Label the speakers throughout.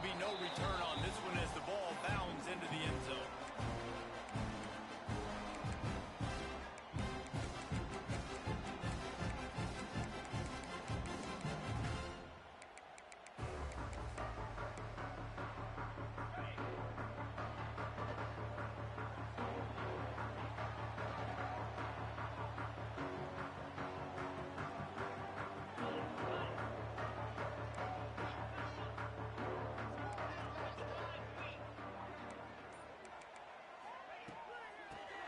Speaker 1: be no return on this one as the ball bounds into the end zone.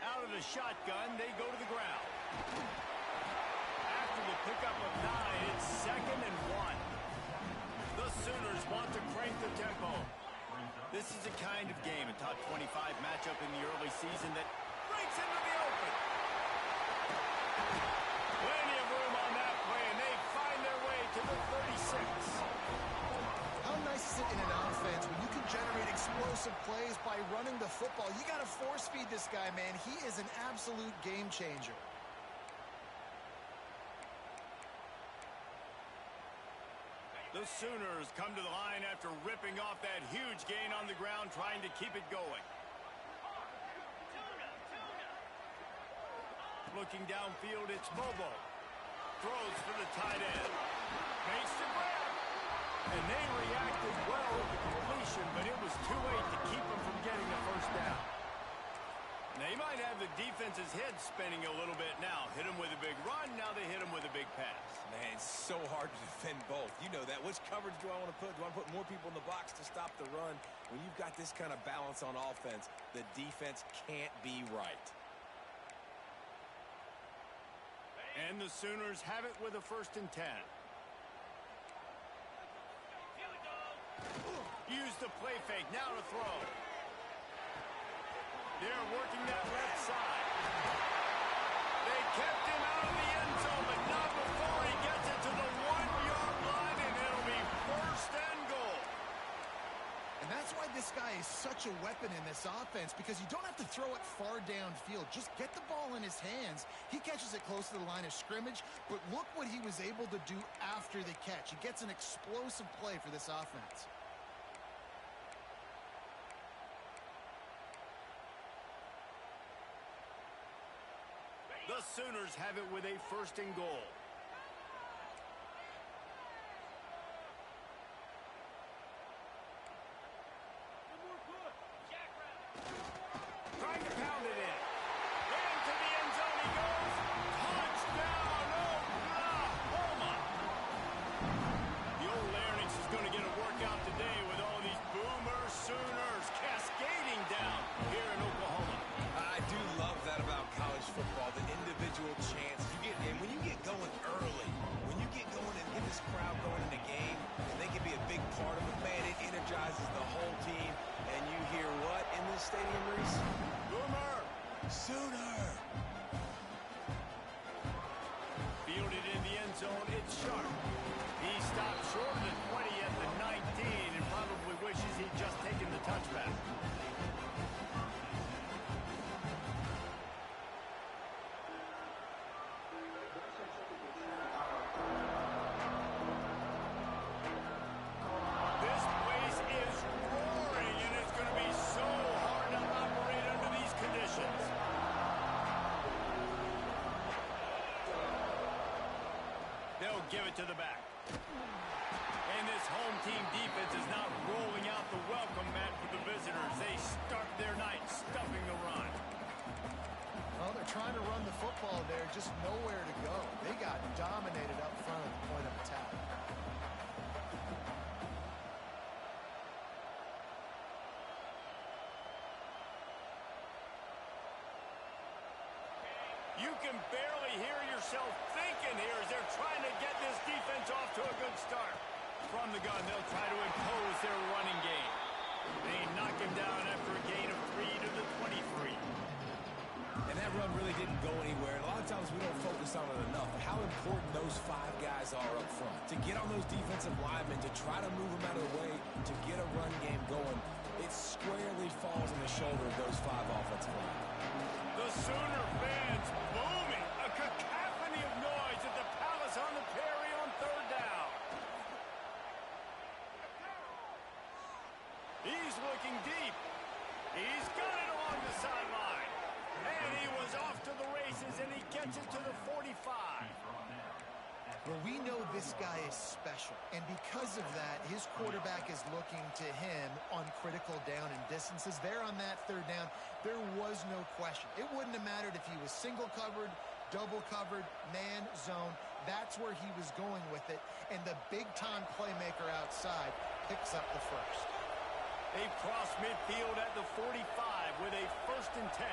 Speaker 1: Out of the shotgun, they go to the ground. After the pickup of 9, it's 2nd and 1. The Sooners want to crank the tempo. This is a kind of game, a top 25 matchup in the early season that breaks into the open. Plenty of room on that play, and they find their way to the 36.
Speaker 2: How nice is it in an offense when you can generate explosive plays by running the football? You got to force feed this guy, man. He is an absolute game changer.
Speaker 1: The Sooners come to the line after ripping off that huge gain on the ground, trying to keep it going. Looking downfield, it's Bobo. Throws for the tight end. Makes the grab. And they reacted well with the completion, but it was too late to keep them from getting the first down. They might have the defense's head spinning a little bit now. Hit them with a big run, now they hit them with a big pass.
Speaker 3: Man, it's so hard to defend both. You know that. Which coverage do I want to put? Do I want to put more people in the box to stop the run? When you've got this kind of balance on offense, the defense can't be right.
Speaker 1: And the Sooners have it with a 1st and 10. Use the play fake, now to throw. They're working that left side. They kept him out of the end zone, but not before he gets it to the 1-yard line, and it'll be 1st and goal.
Speaker 2: And that's why this guy is such a weapon in this offense, because you don't have to throw it far downfield. Just get the ball in his hands. He catches it close to the line of scrimmage, but look what he was able to do after the catch. He gets an explosive play for this offense.
Speaker 1: The Sooners have it with a 1st and goal. Trying to pound it in. Into the end zone he goes. Touchdown, Oklahoma! The old Larynx is going to get a workout today with all these Boomer Sooners cascading down here in Oklahoma.
Speaker 3: I do love that about college football, the individual chance you get. And when you get going early, when you get going and get this crowd going in the game, and they can be a big part of it, man, it energizes the whole team. And you hear what in this stadium, Reese?
Speaker 1: Boomer!
Speaker 3: Sooner!
Speaker 1: Fielded in the end zone, it's Sharp. He stopped short of the 20 at the 19 and probably wishes he'd just taken the touchback. This place is roaring, and it's going to be so hard to operate under these conditions. They'll give it to the back. And this home team defense is not rolling out the welcome mat for the visitors. They start their night stuffing the run.
Speaker 2: Well, they're trying to run the football there, just nowhere to go. They got dominated up front at the point of attack.
Speaker 1: You can barely hear yourself thinking here as they're trying to get this defense off to a good start. From the gun, they'll try to impose their running game. They knock him down after a gain of 3 to the 23.
Speaker 3: And that run really didn't go anywhere. And a lot of times we don't focus on it enough. But how important those 5 guys are up front. To get on those defensive linemen, to try to move them out of the way, to get a run game going, it squarely falls on the shoulder of those 5 offensive linemen.
Speaker 1: The Sooner fans booming. A cacophony of noise at the Palace on the Prairie on 3rd down. looking deep. He's got it along the sideline. And he was off to the races, and he gets it to the 45.
Speaker 2: Well, we know this guy is special, and because of that, his quarterback is looking to him on critical down and distances. There on that third down, there was no question. It wouldn't have mattered if he was single covered, double covered, man, zone. That's where he was going with it, and the big-time playmaker outside picks up the first.
Speaker 1: They cross midfield at the 45 with a 1st and 10.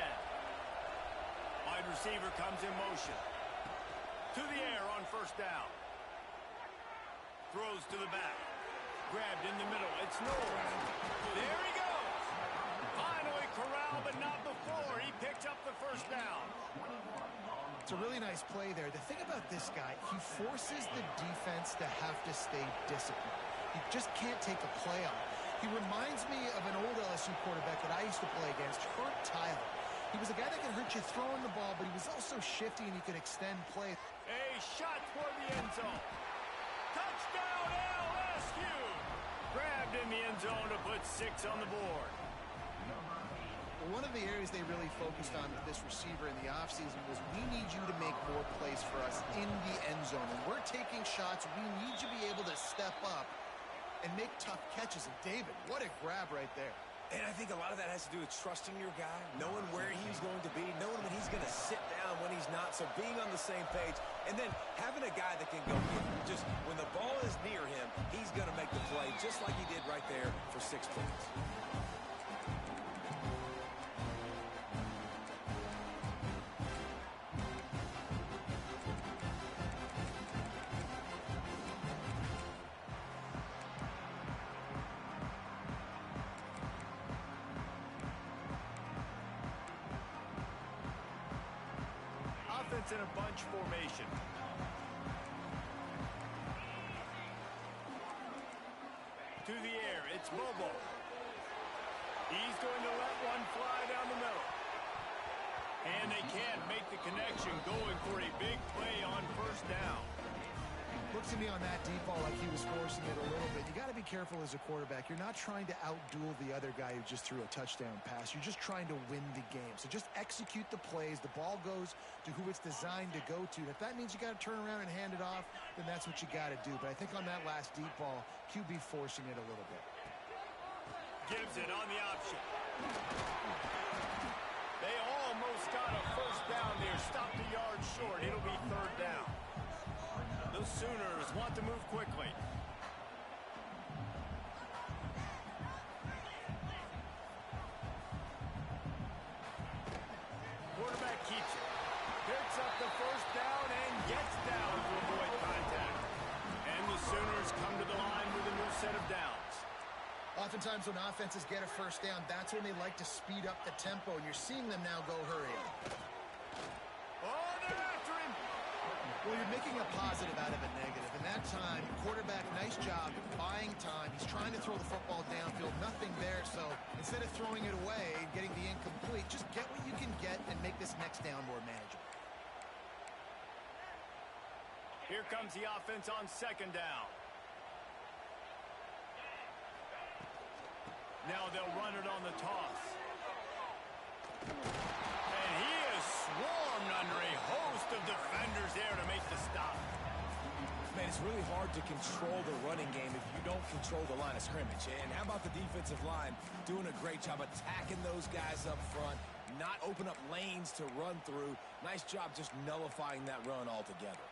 Speaker 1: Wide receiver comes in motion. To the air on 1st down. Throws to the back. Grabbed in the middle. It's Knowles. There he goes. Finally corralled, but not before. He picked up the 1st down.
Speaker 2: It's a really nice play there. The thing about this guy, he forces the defense to have to stay disciplined. He just can't take a play off. He reminds me of an old LSU quarterback that I used to play against, Herb Tyler. He was a guy that could hurt you throwing the ball, but he was also shifty and he could extend play.
Speaker 1: A shot toward the end zone. Touchdown LSU! Grabbed in the end zone to put 6 on the board.
Speaker 2: Well, one of the areas they really focused on with this receiver in the offseason was we need you to make more plays for us in the end zone. When we're taking shots, we need you to be able to step up and make tough catches. And David, what a grab right there.
Speaker 3: And I think a lot of that has to do with trusting your guy, knowing where he's going to be, knowing when he's going to sit down, when he's not, so being on the same page, and then having a guy that can go get him. Just when the ball is near him, he's going to make the play just like he did right there for 6 points.
Speaker 1: In a bunch formation. To the air, it's Bobo. He's going to let one fly down the middle. And they can't make the connection, going for a big play on 1st down.
Speaker 2: Looks to me on that deep ball like he was forcing it a little bit. You got to be careful as a quarterback. You're not trying to outduel the other guy who just threw a touchdown pass. You're just trying to win the game. So just execute the plays. The ball goes to who it's designed to go to. And if that means you got to turn around and hand it off, then that's what you got to do. But I think on that last deep ball, QB forcing it a little bit.
Speaker 1: Gives it on the option. They almost got a 1st down there. Stopped a yard short. It'll be 3rd down. The Sooners want to move quickly. Quarterback keeps it. Picks up the 1st down and gets down to avoid contact. And the Sooners come to the line with a new set of downs.
Speaker 2: Oftentimes when offenses get a 1st down, that's when they like to speed up the tempo. And you're seeing them now go hurry up.
Speaker 1: Oh, they're after him.
Speaker 2: Well, you're making a positive out of a negative. In that time, quarterback, nice job buying time. He's trying to throw the football downfield. Nothing there, so instead of throwing it away and getting the incomplete, just get what you can get and make this next down more manageable.
Speaker 1: Here comes the offense on 2nd down. Now they'll run it on the toss. And he is swarmed under a host of defenders there to make the stop.
Speaker 3: Man, it's really hard to control the running game if you don't control the line of scrimmage. And how about the defensive line doing a great job attacking those guys up front, not open up lanes to run through. Nice job just nullifying that run altogether.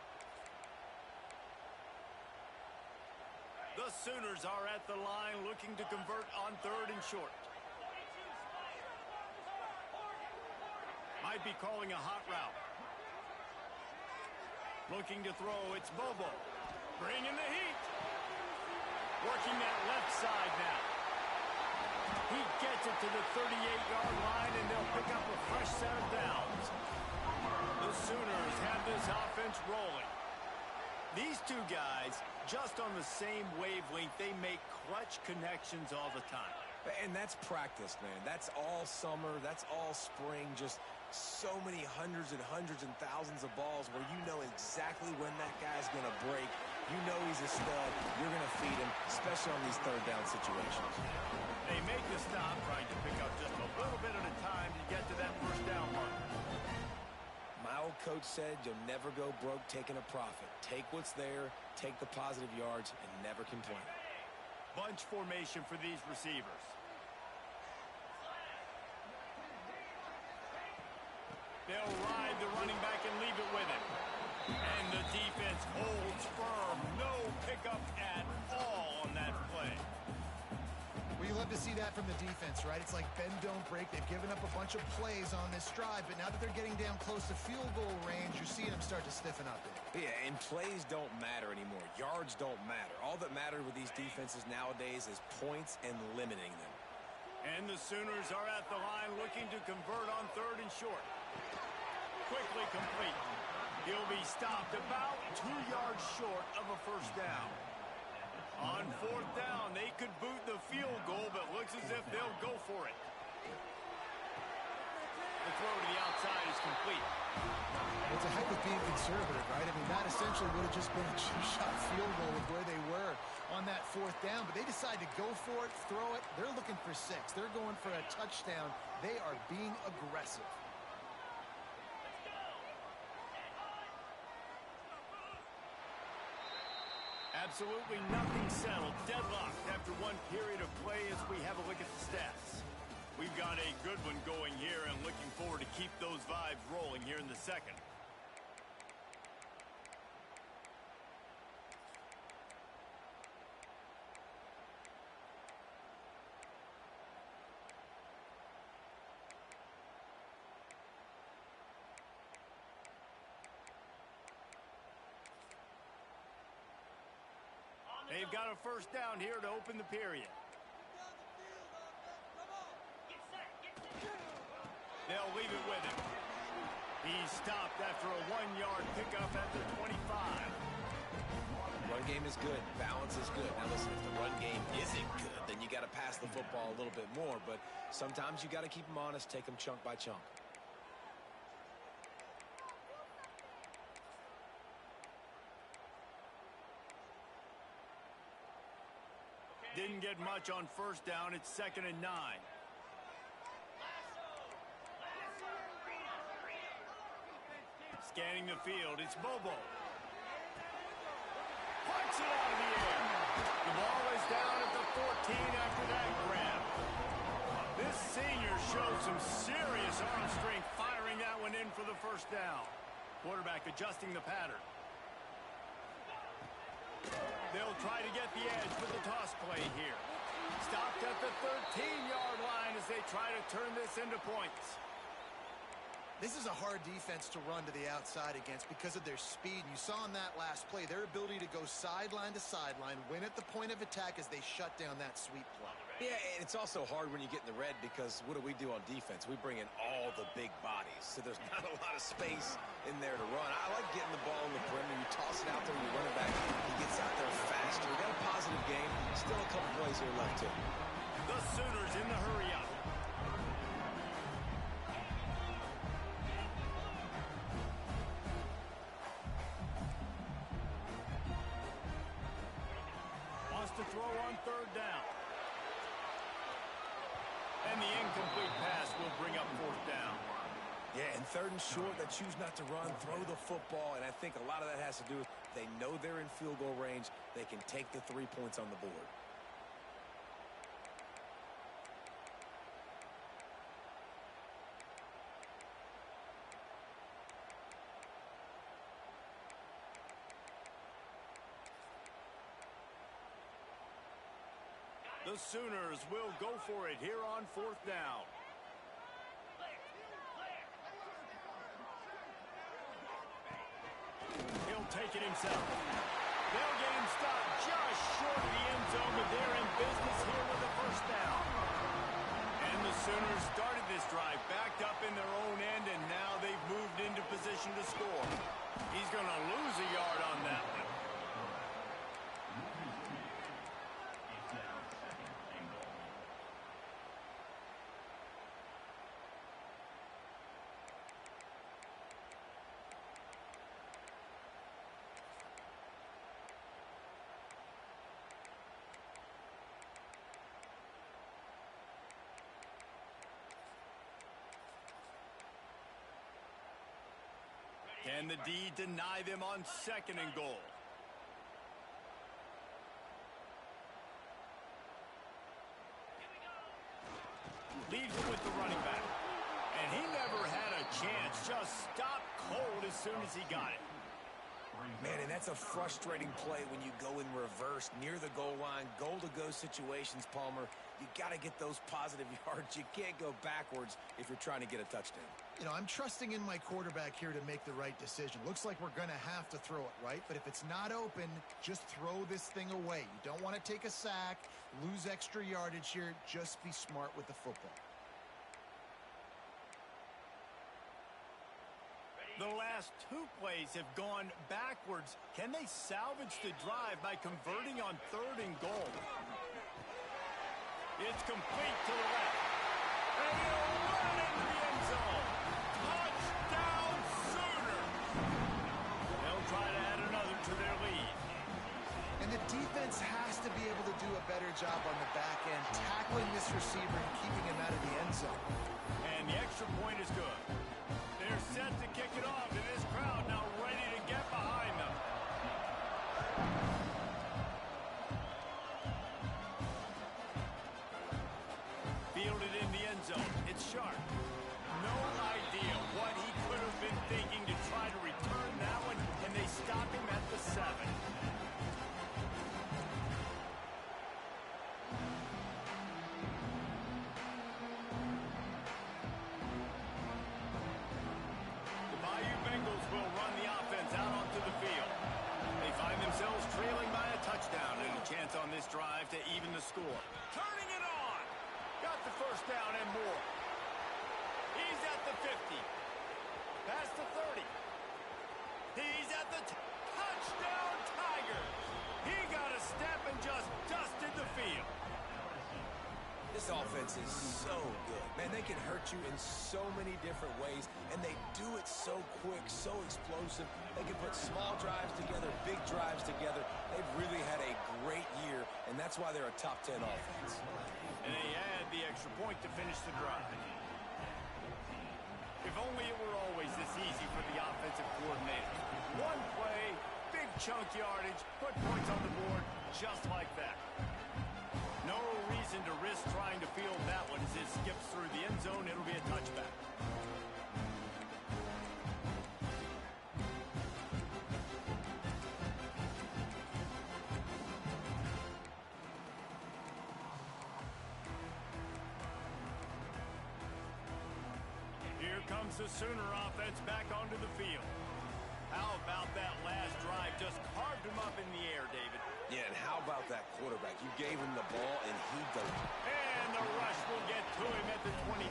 Speaker 1: The Sooners are at the line looking to convert on 3rd and short. Might be calling a hot route. Looking to throw, it's Bobo. Bringing the heat. Working that left side now. He gets it to the 38-yard line, and they'll pick up a fresh set of downs. The Sooners have this offense rolling. These two guys, just on the same wavelength, they make clutch connections all the time.
Speaker 3: And that's practice, man. That's all summer. That's all spring. Just so many hundreds and thousands of balls where you know exactly when that guy's going to break You know he's a stud. You're going to feed him, especially on these third down situations.
Speaker 1: They make the stop, trying to pick up just a little bit at a time to get to that first down marker.
Speaker 3: My old coach said you'll never go broke taking a profit. Take what's there, take the positive yards, and never complain.
Speaker 1: Bunch formation for these receivers. They'll ride the running back and leave it with him. And the defense holds firm. No pickup at all on that play.
Speaker 2: Well, you love to see that from the defense, right? It's like bend, don't break. They've given up a bunch of plays on this drive, but now that they're getting down close to field goal range, you're seeing them start to stiffen up there.
Speaker 3: Yeah, and plays don't matter anymore. Yards don't matter. All that matters with these defenses nowadays is points and limiting them.
Speaker 1: And the Sooners are at the line looking to convert on third and short. Quickly complete. He'll be stopped about 2 yards short of a first down. On fourth down, they could boot the field goal, but looks as if they'll go for it. The throw to the outside is complete.
Speaker 2: It's a heck of being conservative, right? I mean, that essentially would have just been a two-shot field goal with where they were on that fourth down, but they decide to go for it, throw it. They're looking for 6. They're going for a touchdown. They are being aggressive.
Speaker 1: Absolutely nothing settled. Deadlocked after one period of play as we have a look at the stats. We've got a good one going here and looking forward to keep those vibes rolling here in the second. They've got a first down here to open the period. They'll leave it with him. He's stopped after a 1-yard pickup at the 25.
Speaker 3: Run game is good. Balance is good. Now listen, if the run game isn't good, then you got to pass the football a little bit more. But sometimes you got to keep them honest, take them chunk by chunk.
Speaker 1: Didn't get much on first down. It's 2nd and 9. Scanning the field. It's Bobo. Punts it out of the air. The ball is down at the 14 after that grab. This senior showed some serious arm strength firing that one in for the first down. Quarterback adjusting the pattern. They'll try to get the edge with the toss play here. Stopped at the 13-yard line as they try to turn this into points.
Speaker 2: This is a hard defense to run to the outside against because of their speed. You saw in that last play their ability to go sideline to sideline, win at the point of attack as they shut down that sweep play.
Speaker 3: Yeah, and it's also hard when you get in the red because what do on defense? We bring in all the big bodies, so there's not a lot of space in there to run. I like getting the ball in the perimeter. You toss it out there, you run it back. He gets out there faster. We got a positive game. Still a couple plays here left, too.
Speaker 1: The Sooners in the hurry-up. To throw on third down. And the incomplete pass will bring up fourth down.
Speaker 3: Yeah, and 3rd and short, they choose not to run, throw the football, and I think a lot of that has to do with they know they're in field goal range. They can take the 3 points on the board.
Speaker 1: The Sooners will go for it here on fourth down. He'll take it himself. They'll get him stopped just short of the end zone, but they're in business here with the first down. And the Sooners started this drive backed up in their own end, and now they've moved into position to score. He's going to lose a yard on that one. And the D deny them on 2nd and goal. Leaves it with the running back. And he never had a chance. Just stopped cold as soon as he got it.
Speaker 3: Man, and that's a frustrating play when you go in reverse near the goal line. Goal-to-go situations, Palmer. You got to get those positive yards. You can't go backwards if you're trying to get a touchdown.
Speaker 2: You know, I'm trusting in my quarterback here to make the right decision. Looks like we're going to have to throw it, right? But if it's not open, just throw this thing away. You don't want to take a sack, lose extra yardage here. Just be smart with the football.
Speaker 1: The last 2 plays have gone backwards. Can they salvage the drive by converting on 3rd and goal? It's complete to the left. And he'll run into the end zone. Touchdown, Sooner! They'll try to add another to their lead.
Speaker 2: And the defense has to be able to do a better job on the back end, tackling this receiver and keeping him out of the end zone.
Speaker 1: And the extra point is good. They're set to kick it off, and this crowd now ready to get behind them. Fielded in the end zone. It's Sharp. No idea what he could have been thinking to try to return that one, and they stop him at the 7. On this drive to even the score. Turning it on. Got the first down and more. He's at the 50. Past the 30. He's at the touchdown Tigers. He got a step and just dusted the field.
Speaker 3: This offense is so good. Man, they can hurt you in so many different ways, and they do it so quick, so explosive. They can put small drives together, big drives together. They've really had a great year, and that's why they're a top 10 offense.
Speaker 1: And they add the extra point to finish the drive. If only it were always this easy for the offensive coordinator. One play, big chunk yardage, put points on the board just like that. No reason to risk trying to field that one as it skips through the end zone. It'll be a touchback. Here comes the Sooner offense back onto the field. How about that last drive? Just carved him up in the air, David.
Speaker 3: Yeah, and how about that quarterback? You gave him the ball, and he delivered.
Speaker 1: And the rush will get to him at the 25.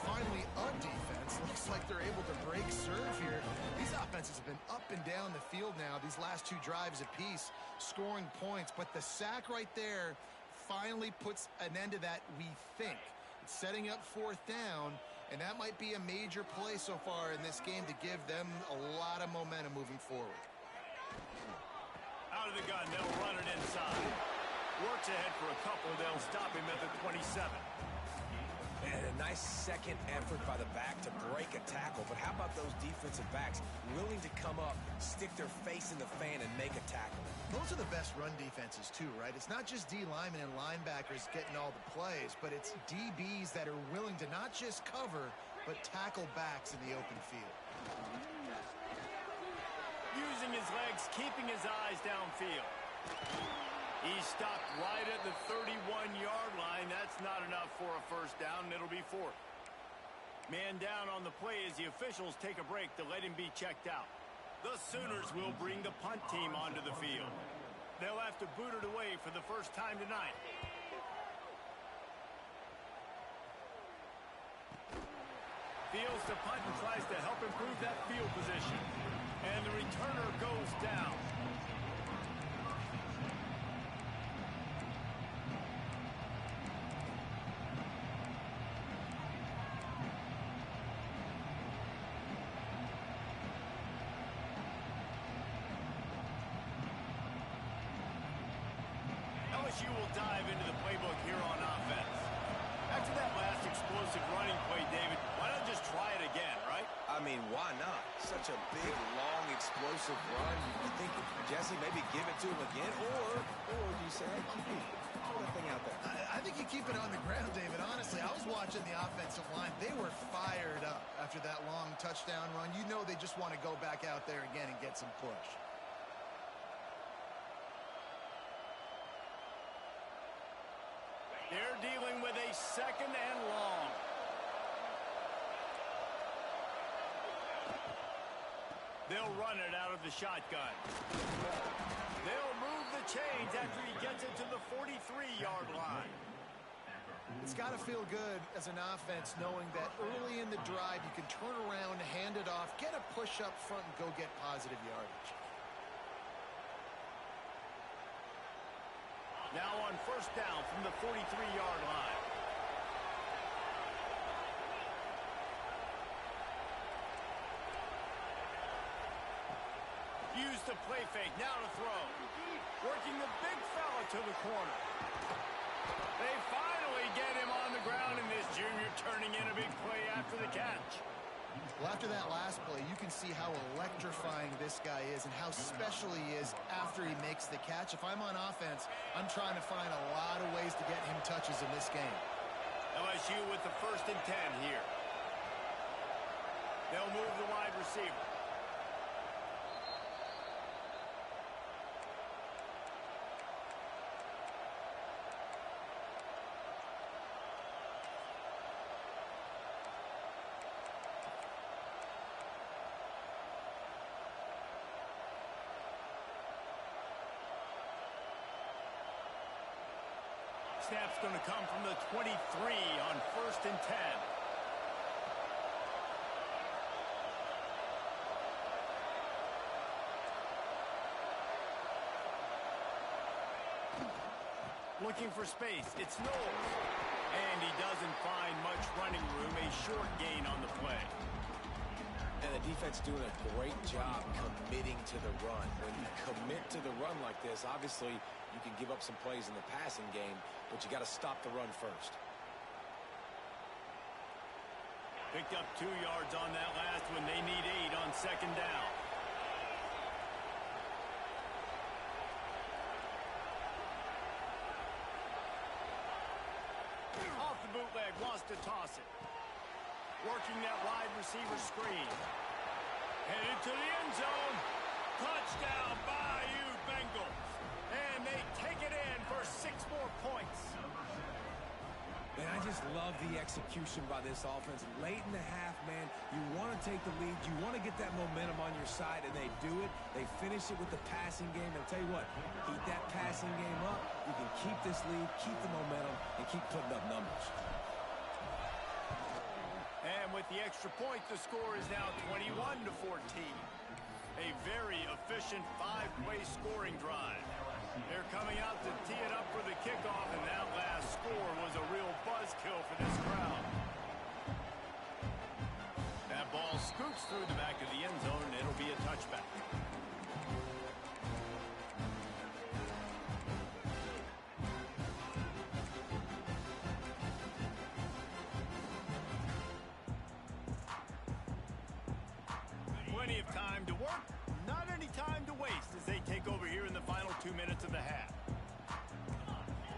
Speaker 2: Finally, a defense. Looks like they're able to break serve here. These offenses have been up and down the field now, these last 2 drives apiece, scoring points. But the sack right there finally puts an end to that, we think. It's setting up 4th down, and that might be a major play so far in this game to give them a lot of momentum moving forward.
Speaker 1: Out of the gun, they'll run it inside. Works ahead for a couple, they'll stop him at the 27.
Speaker 3: And a nice second effort by the back to break a tackle. But how about those defensive backs willing to come up, stick their face in the fan, and make a tackle?
Speaker 2: Those are the best run defenses too, right? It's not just D linemen and linebackers getting all the plays, but it's DBs that are willing to not just cover, but tackle backs in the open field.
Speaker 1: Using his legs, keeping his eyes downfield. He stopped right at the 31-yard line. That's not enough for a first down. It'll be 4th. Man down on the play as the officials take a break to let him be checked out. The Sooners will bring the punt team onto the field. They'll have to boot it away for the first time tonight. Fields the punt and tries to help improve that field position. And the returner goes down. LSU will dive into the playbook here on offense. After that last explosive running play, David, why not just try it again, right?
Speaker 3: I mean, why not? Such such a big, long, explosive run. You think, Jesse, maybe give it to him again, or do you say, hey, keep that thing out there?
Speaker 2: I think you keep it on the ground, David. Honestly, I was watching the offensive line. They were fired up after that long touchdown run. You know they just want to go back out there again and get some push.
Speaker 1: They're dealing with a 2nd and long. They'll run it out of the shotgun. They'll move the chains after he gets it to the 43-yard line.
Speaker 2: It's got to feel good as an offense knowing that early in the drive you can turn around, hand it off, get a push up front, and go get positive yardage.
Speaker 1: Now on 1st down from the 43-yard line. Use the play fake, now to throw. Working the big fella to the corner. They finally get him on the ground, and this junior turning in a big play after the catch.
Speaker 2: Well, after that last play, you can see how electrifying this guy is and how special he is after he makes the catch. If I'm on offense, I'm trying to find a lot of ways to get him touches in this game.
Speaker 1: LSU with the 1st and 10 here. They'll move the wide receiver. Snap's going to come from the 23 on 1st and 10. Looking for space. It's Knowles. And he doesn't find much running room. A short gain on the play.
Speaker 3: And the defense doing a great job committing to the run. When you commit to the run like this, obviously you can give up some plays in the passing game, but you got to stop the run first.
Speaker 1: Picked up 2 yards on that last one. They need 8 on 2nd down. Off the bootleg, wants to toss it. Working that wide receiver screen. Headed to the end zone. Touchdown, Bayou Bengals. And they take it in for 6 more points.
Speaker 3: Man, I just love the execution by this offense. Late in the half, man, you want to take the lead. You want to get that momentum on your side, and they do it. They finish it with the passing game. And I'll tell you what, keep that passing game up. You can keep this lead, keep the momentum, and keep putting up numbers.
Speaker 1: And with the extra point, the score is now 21-14. A very efficient 5-play scoring drive. They're coming out to tee it up for the kickoff, and that last score was a real buzzkill for this crowd. That ball scoops through the back of the end zone, and it'll be a touchback. Plenty of time to work, not any time to waste as they take over here in the final 2 minutes of the half.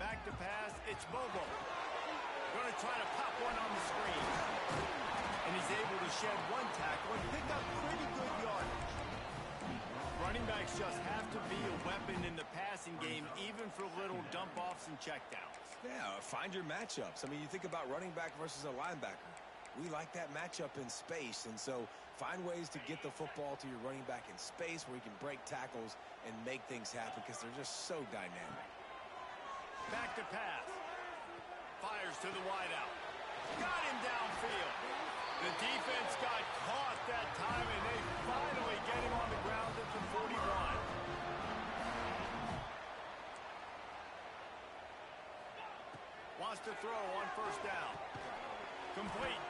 Speaker 1: Back to pass, it's Bobo. Going to try to pop one on the screen. And he's able to shed 1 tackle and pick up pretty good yardage. Running backs just have to be a weapon in the passing game, even for little dump-offs and checkdowns.
Speaker 3: Yeah, find your matchups. I mean, you think about running back versus a linebacker. We like that matchup in space, and so find ways to get the football to your running back in space where you can break tackles and make things happen because they're just so dynamic.
Speaker 1: Back to pass. Fires to the wideout. Got him downfield. The defense got caught that time, and they finally get him on the ground at the 41. Wants to throw on 1st down. Complete.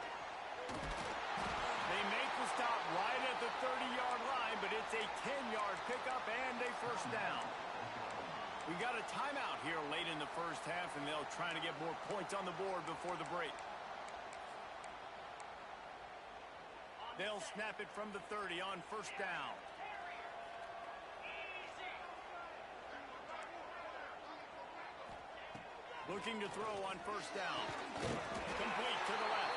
Speaker 1: They make the stop right at the 30-yard line, but it's a 10-yard pickup and a 1st down. We got a timeout here late in the 1st half, and they'll try to get more points on the board before the break. They'll snap it from the 30 on first down. Looking to throw on first down. Complete to the left.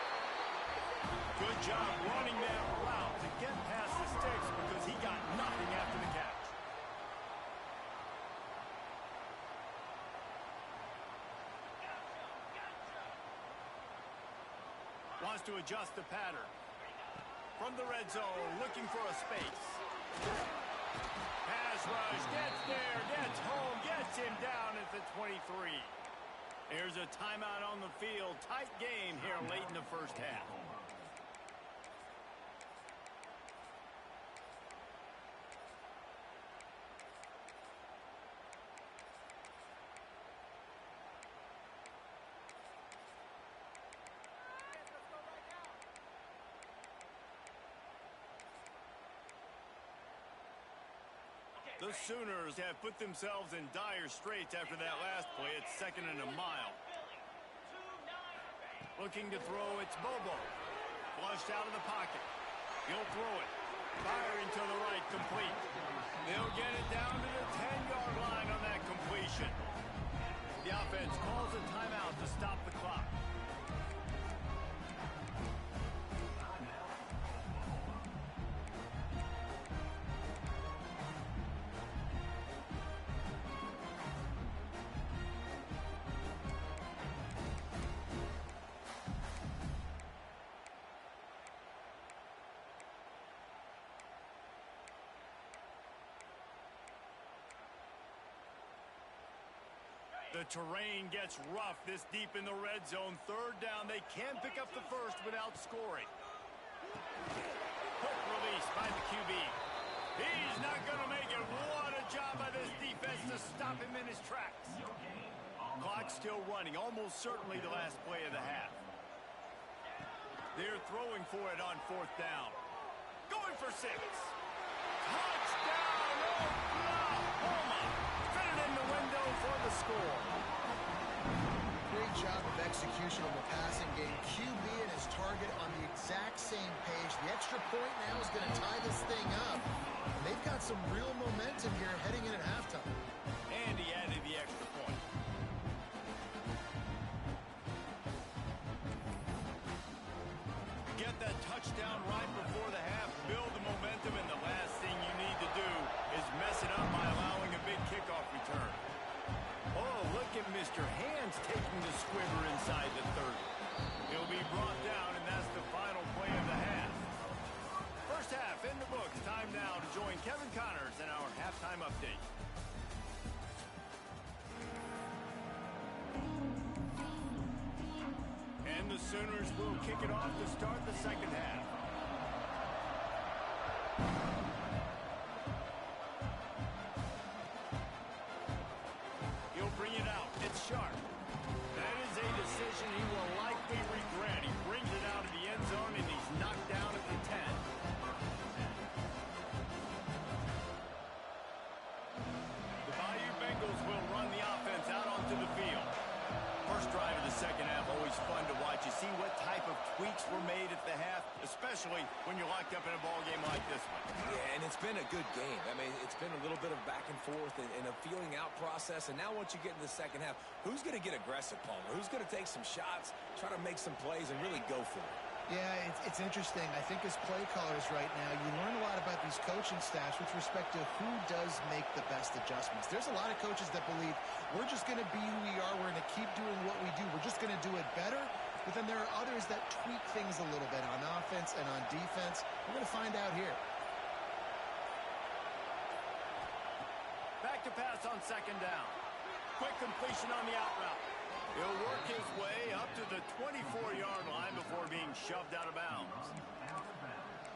Speaker 1: Good job running that route to get past the sticks because he got nothing after the catch. Wants to adjust the pattern. From the red zone, looking for a space. Pass rush, gets there, gets home, gets him down at the 23. There's a timeout on the field. Tight game here late in the first half. The Sooners have put themselves in dire straits after that last play. It's 2nd and a mile. Looking to throw, it's Bobo. Flushed out of the pocket. He'll throw it. Firing to the right, complete. They'll get it down to the 10-yard line on that completion. The offense calls a timeout to stop the clock. The terrain gets rough this deep in the red zone. 3rd down. They can pick up the first without scoring. Quick release by the QB. He's not going to make it. What a job by this defense to stop him in his tracks. Clock still running. Almost certainly the last play of the half. They're throwing for it on 4th down. Going for 6. Touchdown, Oklahoma! Fit it in the window for the score.
Speaker 2: Great job of execution on the passing game. QB and his target on the exact same page. The extra point now is going to tie this thing up. And they've got some real momentum here heading in at halftime.
Speaker 1: And he added the extra point. Get that touchdown right before the half. Build the momentum, and the last thing you need to do is mess it up by allowing a big kickoff return. Oh, look at Mr. Hands taking the squibber inside the 30. He'll be brought down, and that's the final play of the half. First half in the books. Time now to join Kevin Connors in our halftime update. And the Sooners will kick it off to start the second half. He'll bring it out. It's Sharp. That is a decision he will likely regret. He brings it out of the end zone, and he's knocked down at the 10. The Bayou Bengals will run the offense out onto the field. First drive of the second half, always fun to watch. You see what type of tweaks were made at the half, especially when you're locked up in a ball game like this one.
Speaker 3: Yeah, and it's been a good game. I mean, it's been a little bit of back and forth and a feeling out process. And now once you get into the second half, who's going to get aggressive, Palmer? Who's going to take some shots, try to make some plays, and really go for it?
Speaker 2: Yeah, it's interesting. I think as play callers right now, you learn a lot about these coaching staffs with respect to who does make the best adjustments. There's a lot of coaches that believe we're just going to be who we are. We're going to keep doing what we do. We're just going to do it better. But then there are others that tweak things a little bit on offense and on defense. We're going to find out here.
Speaker 1: Back to pass on second down. Quick completion on the out route. He'll work his way up to the 24-yard line before being shoved out of bounds.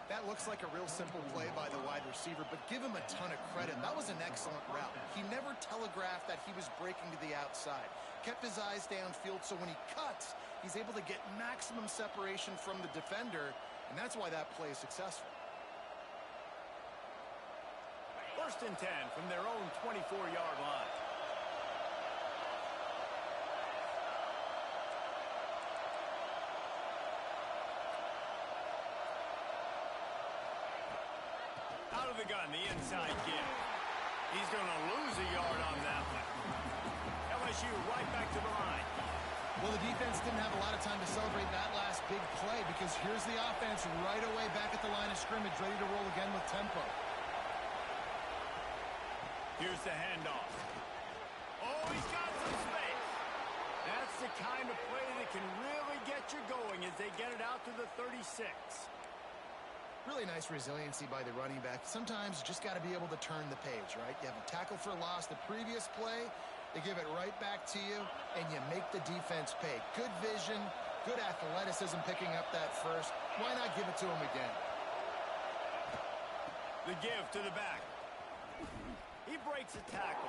Speaker 2: That looks like a real simple play by the wide receiver, but give him a ton of credit. That was an excellent route. He never telegraphed that he was breaking to the outside. Kept his eyes downfield, so when he cuts, he's able to get maximum separation from the defender, and that's why that play is successful.
Speaker 1: First and 10 from their own 24-yard line. Out of the gun, the inside give. He's going to lose a yard on that one. LSU right back to the line.
Speaker 2: Well, the defense didn't have a lot of time to celebrate that last big play because here's the offense right away back at the line of scrimmage, ready to roll again with tempo.
Speaker 1: Here's the handoff. Oh, he's got some space. That's the kind of play that can really get you going as they get it out to the 36.
Speaker 2: Really nice resiliency by the running back. Sometimes you just got to be able to turn the page, right? You have a tackle for loss the previous play. They give it right back to you, and you make the defense pay. Good vision, good athleticism picking up that first. Why not give it to him again?
Speaker 1: The give to the back. He breaks a tackle.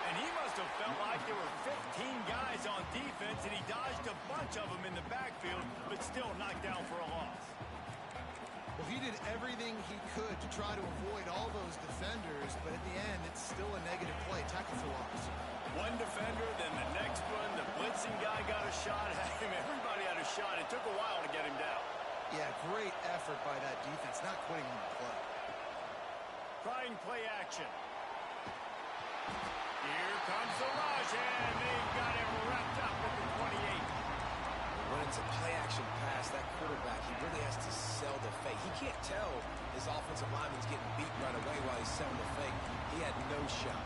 Speaker 1: And he must have felt like there were 15 guys on defense, and he dodged a bunch of them in the backfield, but still knocked down for a loss.
Speaker 2: Well, he did everything he could to try to avoid all those defenders, but at the end, it's still a negative play. Tackle for loss.
Speaker 1: One defender, then the next one. The blitzing guy got a shot at him. Everybody had a shot. It took a while to get him down.
Speaker 2: Yeah, great effort by that defense, not quitting on the play.
Speaker 1: Trying play action. Here comes the rush, and they've got him wrapped up at the 28.
Speaker 3: When it's a play-action pass, that quarterback, he really has to sell the fake. He can't tell his offensive lineman's getting beat right away while he's selling the fake. He had no shot.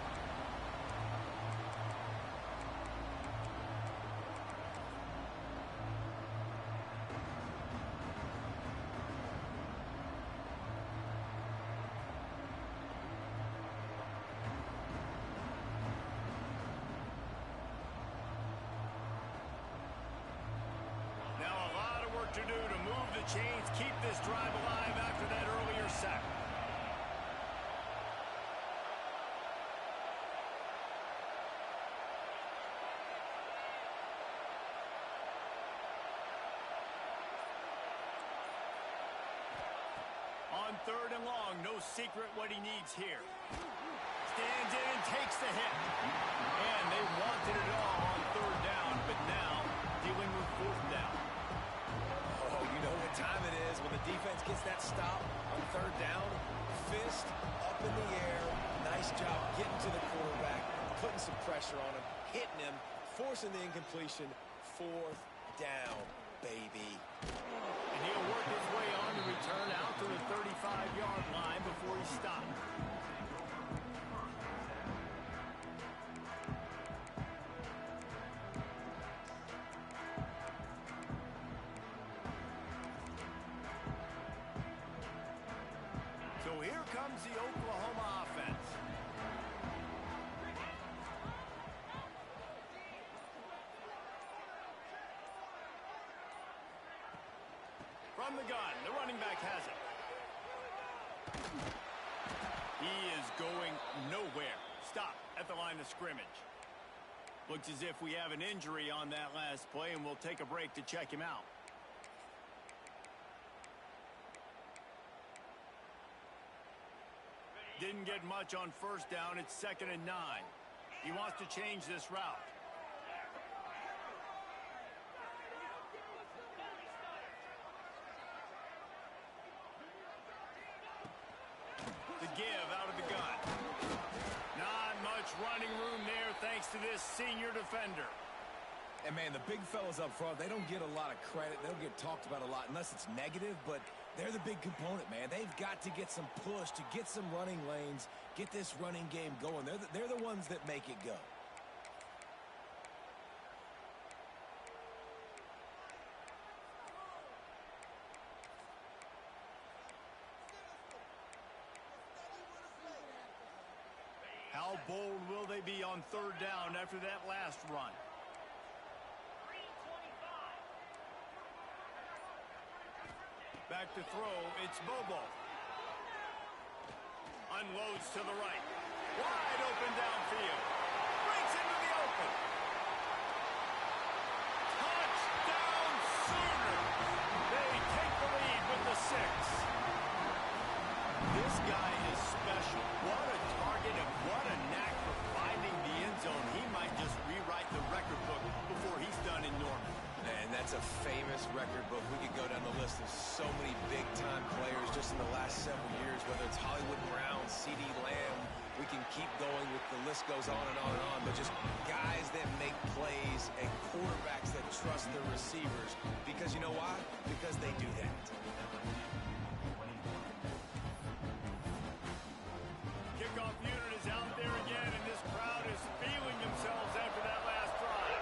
Speaker 1: To do to move the chains, keep this drive alive after that earlier sack. On third and long, no secret what he needs here. Stands in and takes the hit. And they wanted it all on third down, but now dealing with fourth down.
Speaker 3: You know what time it is when the defense gets that stop on third down. Fist up in the air. Nice job getting to the quarterback, putting some pressure on him, hitting him, forcing the incompletion. Fourth down, baby.
Speaker 1: And he'll work his way on to return out to the 35-yard line before he stops. So here comes the Oklahoma offense. From the gun, the running back has it. He is going nowhere. Stop at the line of scrimmage. Looks as if we have an injury on that last play, and we'll take a break to check him out. Didn't get much on first down. It's 2nd and 9. He wants to change this route. The give out of the gun. Not much running room there thanks to this senior defender.
Speaker 3: And, man, the big fellas up front, they don't get a lot of credit. They don't get talked about a lot unless it's negative, but they're the big component, man. They've got to get some push, to get some running lanes, get this running game going. They're the ones that make it go.
Speaker 1: How bold will they be on third down after that last run? Back to throw, it's Bobo. Unloads to the right. Wide open downfield. Breaks into the open. Touchdown Sooners! They take the lead with the 6. This guy is special. What a target and what a knack for finding the end zone. He might just rewrite the record book before he's done in Norman.
Speaker 3: And that That's a famous record book. We could go down the list of so many big-time players just in the last several years, whether it's Hollywood Brown, C.D. Lamb. We can keep going with the list goes on and on and on, but just guys that make plays and quarterbacks that trust their receivers. Because you know why? Because they do that.
Speaker 1: Kickoff unit is out there again, and this crowd is feeling themselves after that last drive.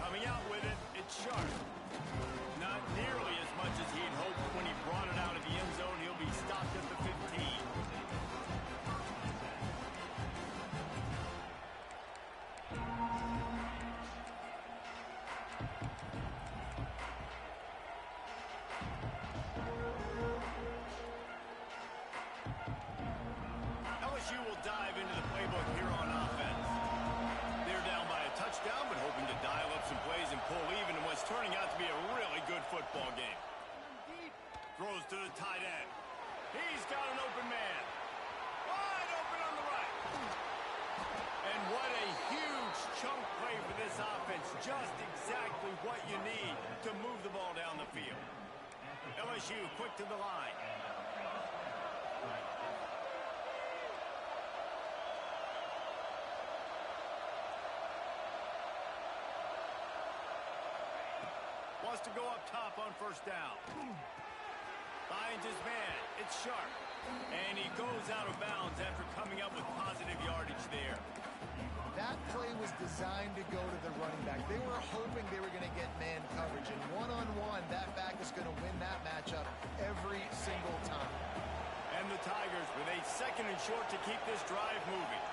Speaker 1: Coming out with it, it's Sharp. Not nearly as much as he'd hoped when he brought it out of the end zone. He'll be stopped at the 15. LSU will dive into the playbook here on offense. They're down by a touchdown, but hoping to dial up some plays and pull even in what's turning out to be a really good football game. Throws to the tight end. He's got an open man. Wide open on the right. And what a huge chunk play for this offense. Just exactly what you need to move the ball down the field. LSU quick to the line. Wants to go up top on first down. Finds his man. It's Sharp. And he goes out of bounds after coming up with positive yardage there.
Speaker 2: That play was designed to go to the running back. They were hoping they were going to get man coverage. And one-on-one, that back is going to win that matchup every single time.
Speaker 1: And the Tigers with a second and short to keep this drive moving.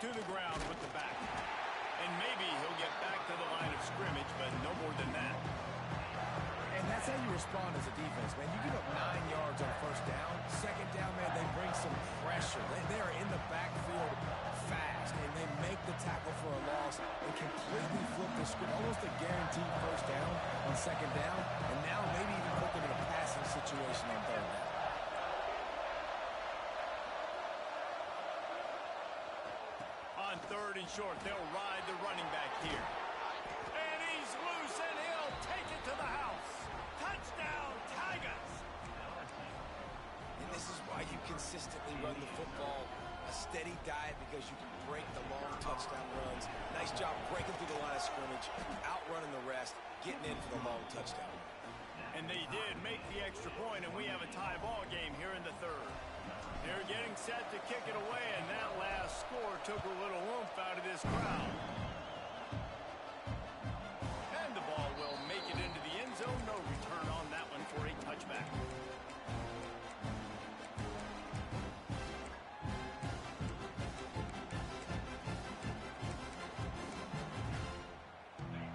Speaker 1: To the ground with the back. And maybe he'll get back to the line of scrimmage, but no more than that.
Speaker 3: And that's how you respond as a defense, man. You give up 9 yards on first down. Second down, man, they bring some pressure. They are in the backfield fast, and they make the tackle for a loss and completely flip the script. Almost a guaranteed first down on second down, and now maybe even put them in a passing situation on third down.
Speaker 1: On third and short, they'll ride the running back here. And he's loose, and he'll take it to the house. Touchdown, Tigers!
Speaker 3: And this is why you consistently run the football. A steady diet because you can break the long touchdown runs. Nice job breaking through the line of scrimmage, outrunning the rest, getting in for the long touchdown.
Speaker 1: And they did make the extra point, and we have a tie ball game here in the third. They're getting set to kick it away, and that last score took a little oomph out of this crowd. And the ball will make it into the end zone. No return on that one for a touchback.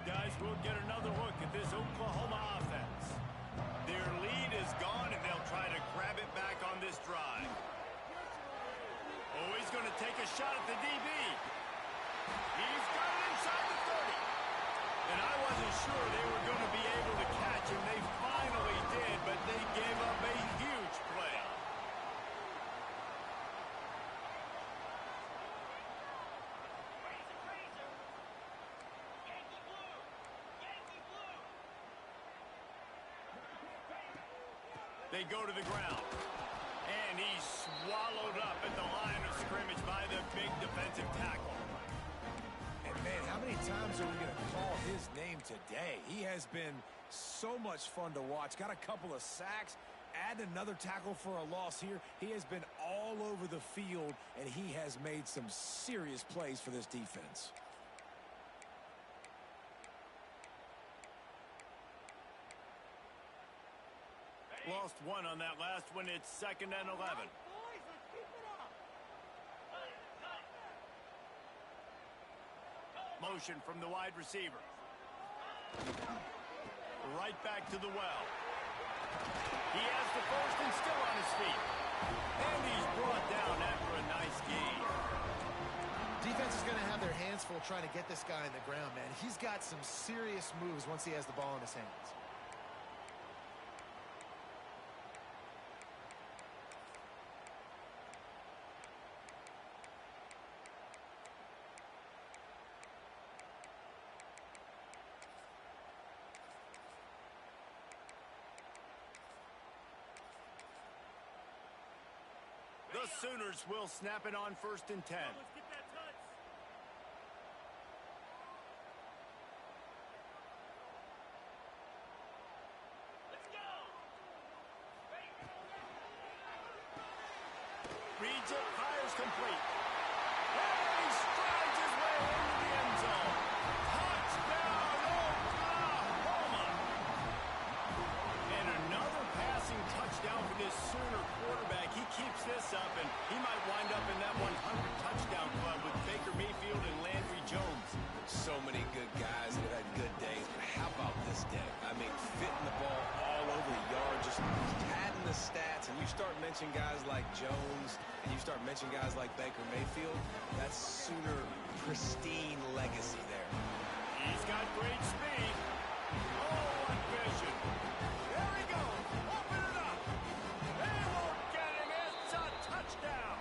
Speaker 1: Guys, we'll get another look at this Oklahoma offense. Their lead is gone, and they'll try to grab it back on this drive. Oh, he's going to take a shot at the DB. He's got it inside the 30. And I wasn't sure they were going to be able to catch him. They finally did, but they gave up a huge play. They go to the ground. And he's swallowed up at the line of scrimmage by the big defensive tackle.
Speaker 3: And, man, how many times are we going to call his name today? He has been so much fun to watch. Got a couple of sacks. Add another tackle for a loss here. He has been all over the field, and he has made some serious plays for this defense.
Speaker 1: Lost one on that last one. It's 2nd and 11. Motion from the wide receiver. Right back to the well. He has the first and still on his feet. And he's brought down after a nice gain.
Speaker 2: Defense is going to have their hands full trying to get this guy on the ground, man. He's got some serious moves once he has the ball in his hands.
Speaker 1: The Sooners will snap it on 1st and 10.
Speaker 4: Let's get that touch. Let's go.
Speaker 1: Reads it, fires complete. And he strides his way into the end zone. Touchdown, Oklahoma! And another passing touchdown for this Sooner quarterback. He keeps this up, and he might wind up in that 100 touchdown club with Baker Mayfield and Landry Jones.
Speaker 3: So many good guys that have had good days, but how about this day? I mean, fitting the ball all over the yard, just padding the stats, and you start mentioning guys like Jones, and you start mentioning guys like Baker Mayfield, that's Sooner pristine legacy there.
Speaker 1: He's got great speed. Oh, what vision. There he goes. Open it up. They won't get him. It's a touchdown.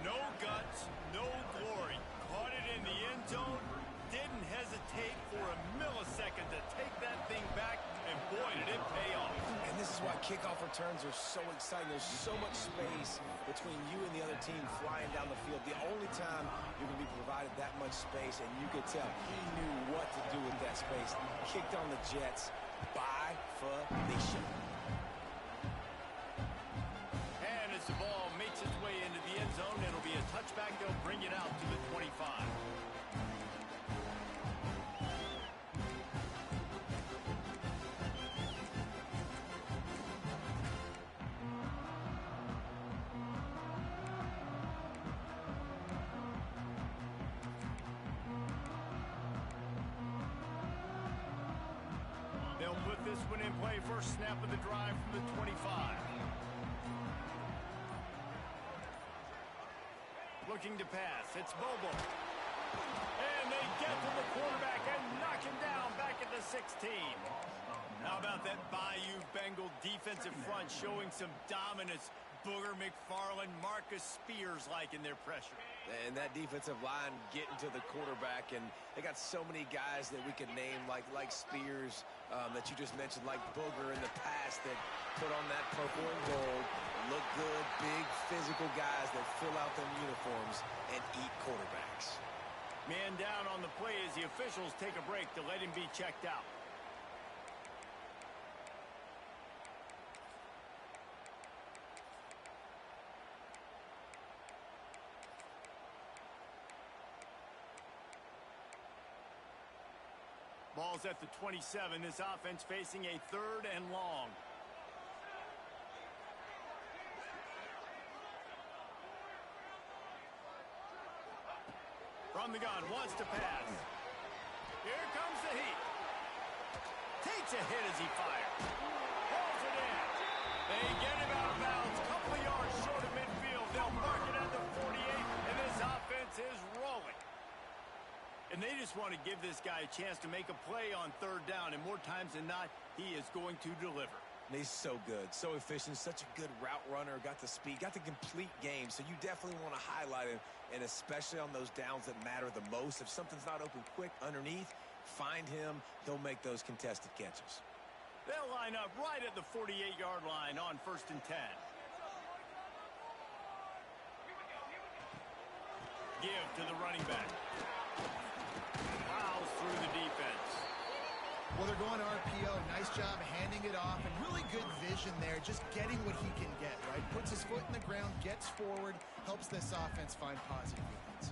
Speaker 1: No guts, no glory. Caught it in the end zone. Didn't hesitate for a millisecond to take that thing back, and boy, did it pay off.
Speaker 3: And this is why kickoff returns are so exciting. There's so much space between you and the other team flying down the field. The only time you're going to be provided that much space, and you could tell he knew what to do with that space. Kicked on the Jets by Felicia.
Speaker 1: And as the ball makes its way into the end zone, it'll be a touchback. They'll bring it out to the 25. They'll put this one in play. First snap of the drive from the 25. Looking to pass. It's Bobo. And they get to the quarterback and knock him down back at the 16. How about that Bayou Bengal defensive front showing some dominance? Booger McFarland, Marcus Spears-like in their pressure.
Speaker 3: And that defensive line getting to the quarterback, and they got so many guys that we could name like Spears that you just mentioned, like Booger in the past that put on that purple and gold, look good, big physical guys that fill out them uniforms and eat quarterbacks.
Speaker 1: Man down on the play as the officials take a break to let him be checked out. Ball's at the 27. This offense facing a 3rd and long. From the gun, wants to pass. Here comes the heat. Takes a hit as he fires. Pulls it in. They get him out of bounds. Couple of yards short of midfield. They'll mark it at the 48, and this offense is rolling. And they just want to give this guy a chance to make a play on 3rd down, and more times than not, he is going to deliver.
Speaker 3: He's so good, so efficient, such a good route runner, got the speed, got the complete game, so you definitely want to highlight him, and especially on those downs that matter the most. If something's not open quick underneath, find him. He'll make those contested catches.
Speaker 1: They'll line up right at the 48-yard line on 1st and 10. Give to the running back. Plows through the defense.
Speaker 2: Well, they're going RPO. Nice job handing it off, and really good vision there, just getting what he can get, right? Puts his foot in the ground, gets forward, helps this offense find positive units.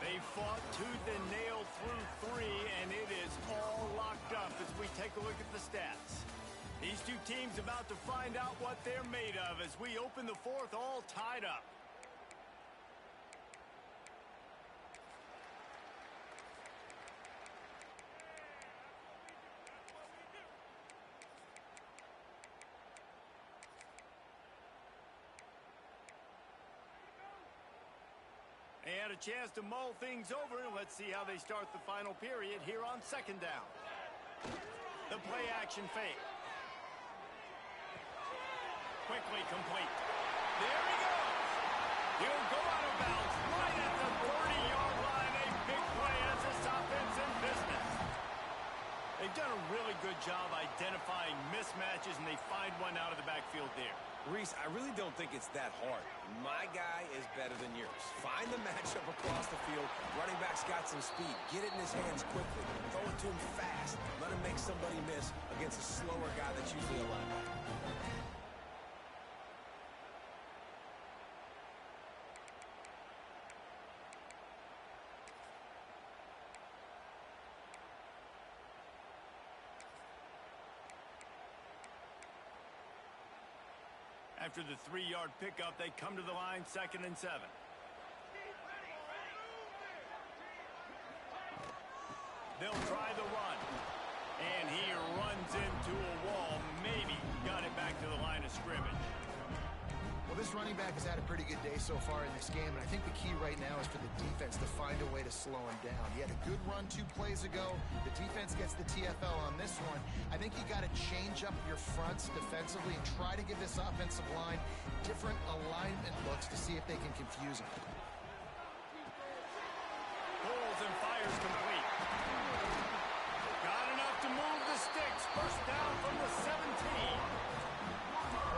Speaker 2: They
Speaker 1: They fought tooth and nail through 3, and it is all locked up as we take a look at the stats. These two teams about to find out what they're made of as we open the fourth all tied up. They had a chance to mull things over. Let's see how they start the final period here on second down. The play action fake. Quickly complete. There he goes. He'll go out of bounds right at the 30-yard line. A big play as this offense in business. They've done a really good job identifying mismatches, and they find one out of the backfield there.
Speaker 3: Reese, I really don't think it's that hard. My guy is better than yours. Find the matchup across the field. Running back's got some speed. Get it in his hands quickly. Throw it to him fast. Let him make somebody miss against a slower guy that's usually a linebacker.
Speaker 1: After the 3-yard pickup, they come to the line, 2nd and 7. They'll try the run. And he runs into a wall. Maybe got it back to the line of scrimmage.
Speaker 2: Well, this running back has had a pretty good day so far in this game, and I think the key right now is for the defense to find a way to slow him down. He had a good run 2 plays ago. The defense gets the TFL on this one. I think you got to change up your fronts defensively and try to give this offensive line different alignment looks to see if they can confuse him.
Speaker 1: Pulls and fires complete. Got enough to move the sticks. First down from the 17.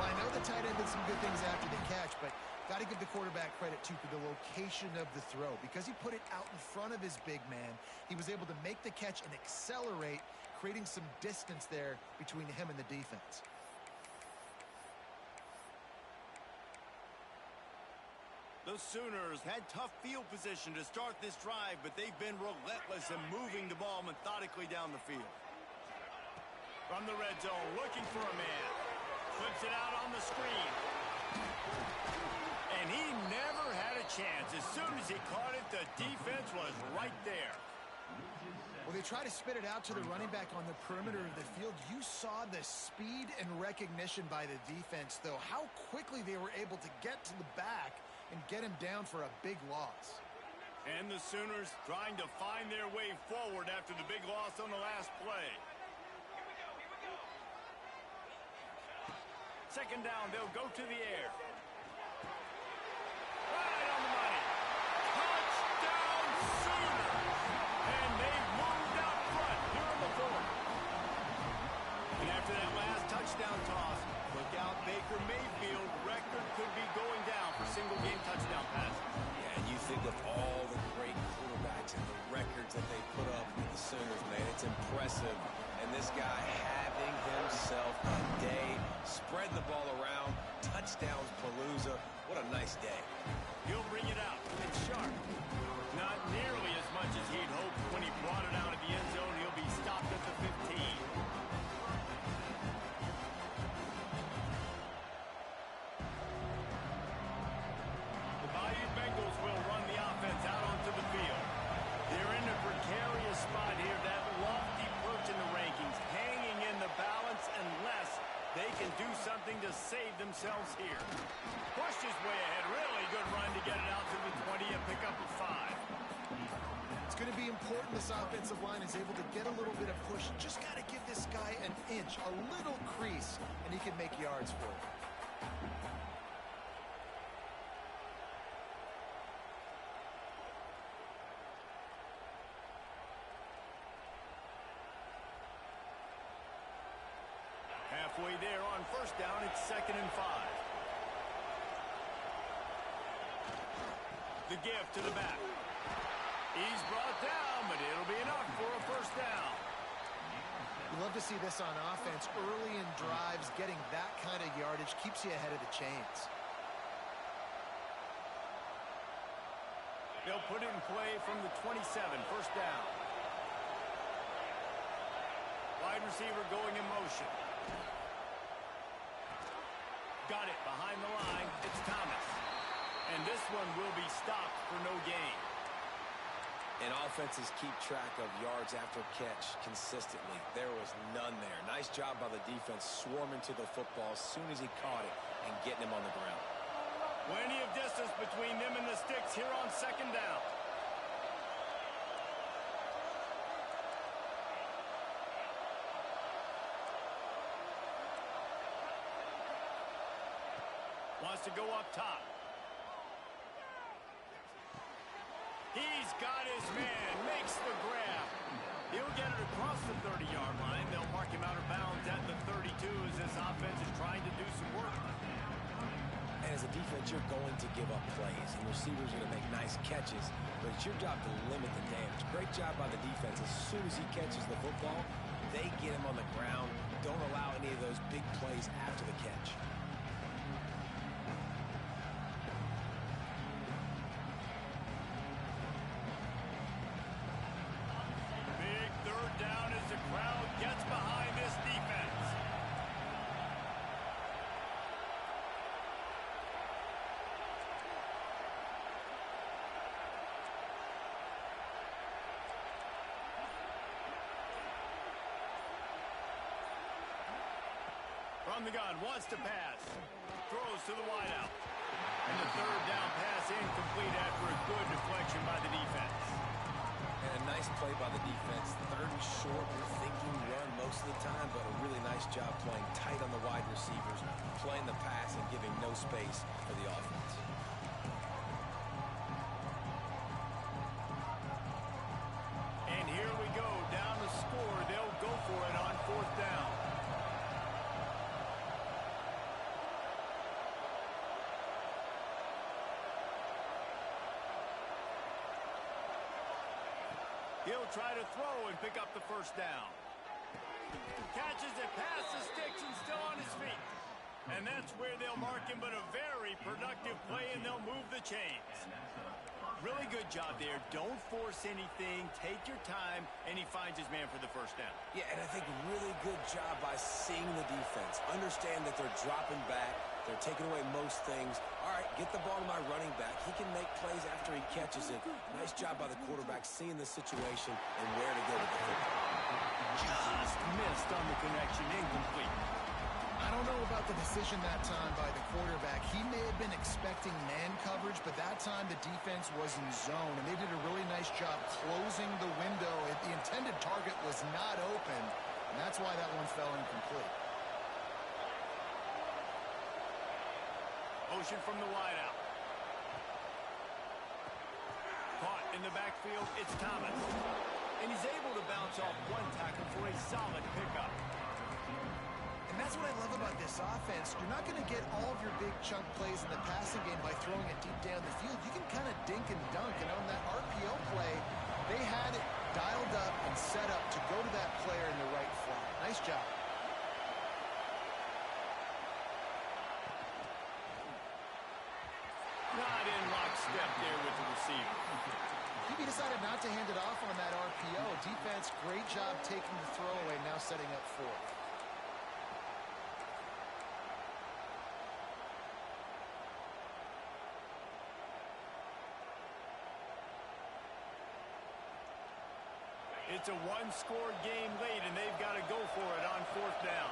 Speaker 2: Well, I know the tight end did some good things after the catch, but got to give the quarterback credit, too, for the location of the throw. Because he put it out in front of his big man, he was able to make the catch and accelerate, creating some distance there between him and the defense.
Speaker 1: The Sooners had tough field position to start this drive, but they've been relentless in moving the ball methodically down the field. From the red zone, looking for a man. Flips it out on the screen. And he never had a chance. As soon as he caught it, the defense was right there.
Speaker 2: Well, they try to spit it out to the running back on the perimeter of the field. You saw the speed and recognition by the defense, though. How quickly they were able to get to the back and get him down for a big loss.
Speaker 1: And the Sooners trying to find their way forward after the big loss on the last play. Second down, they'll go to the air. Right on the money. Touchdown, Sooners! And they've moved out front here in the fourth. And after that last touchdown toss, look out, Baker Mayfield. Record could be going down for single-game touchdown passes.
Speaker 3: Yeah, and you think of all the great quarterbacks and the records that they put up with the Sooners, man. It's impressive. And this guy having himself a day. Spread the ball around. Touchdowns, Palooza. What a nice day.
Speaker 1: He'll bring it out. It's sharp. Not nearly as much as he'd hoped when he brought it out of the end zone. He'll be stopped at the 15. The Bayou Bengals will run the offense out onto the field. They're in a precarious spot here. That lofty perch in the rankings, hanging in the balance unless they can do something to save themselves here. Pushed his way ahead. Really good run to get it out to the 20 and pick up a 5.
Speaker 2: It's going to be important this offensive line is able to get a little bit of push. Just got to give this guy an inch, a little crease, and he can make yards for it.
Speaker 1: Halfway there on first down, it's 2nd and 5. The gift to the back. He's brought down, but it'll be enough for a first down.
Speaker 2: You love to see this on offense. Early in drives, getting that kind of yardage keeps you ahead of the chains.
Speaker 1: They'll put it in play from the 27, first down. Wide receiver going in motion. Got it behind the line. It's Thomas. And this one will be stopped for no gain.
Speaker 3: And offenses keep track of yards after catch consistently. There was none there. Nice job by the defense swarming to the football as soon as he caught it and getting him on the ground.
Speaker 1: Plenty of distance between them and the sticks here on second down. Wants to go up top. He's got his man, makes the grab. He'll get it across the 30-yard line. They'll mark him out of bounds at the 32 as this offense is trying to do some work.
Speaker 3: And as a defense, you're going to give up plays, and receivers are going to make nice catches, but it's your job to limit the damage. Great job by the defense. As soon as he catches the football, they get him on the ground. Don't allow any of those big plays after the catch.
Speaker 1: Big third down as the crowd gets behind this defense. From the gun, wants to pass. Throws to the wideout. And the third down pass incomplete after a good deflection by the defense.
Speaker 3: And a nice play by the defense. Third and short, you're thinking run most of the time, but a really nice job playing tight on the wide receivers, playing the pass and giving no space for the offense.
Speaker 1: And here we go, down the score. They'll go for it on fourth down. He'll try to throw and pick up the first down. Catches it past the sticks and still on his feet. And that's where they'll mark him, but a very productive play, and they'll move the chains. Really good job there. Don't force anything. Take your time, and he finds his man for the first down.
Speaker 3: Yeah, and I think really good job by seeing the defense. Understand that they're dropping back. They're taking away most things. All right, get the ball to my running back. He can make plays after he catches it. Nice job by the quarterback seeing the situation and where to go with the football.
Speaker 1: Just missed on the connection. Incomplete.
Speaker 2: I don't know about the decision that time by the quarterback. He may have been expecting man coverage, but that time the defense was in zone, and they did a really nice job closing the window. The intended target was not open, and that's why that one fell incomplete.
Speaker 1: Motion from the wideout. Caught in the backfield, it's Thomas. And he's able to bounce off one tackle for a solid pickup.
Speaker 2: And that's what I love about this offense. You're not going to get all of your big chunk plays in the passing game by throwing it deep down the field. You can kind of dink and dunk. And on that RPO play, they had it dialed up and set up to go to that player in the right flat. Nice job.
Speaker 1: Not in lockstep there with the receiver.
Speaker 2: He decided not to hand it off on that RPO. Defense, great job taking the throwaway, now setting up fourth.
Speaker 1: It's a one-score game late, and they've got to go for it on fourth down.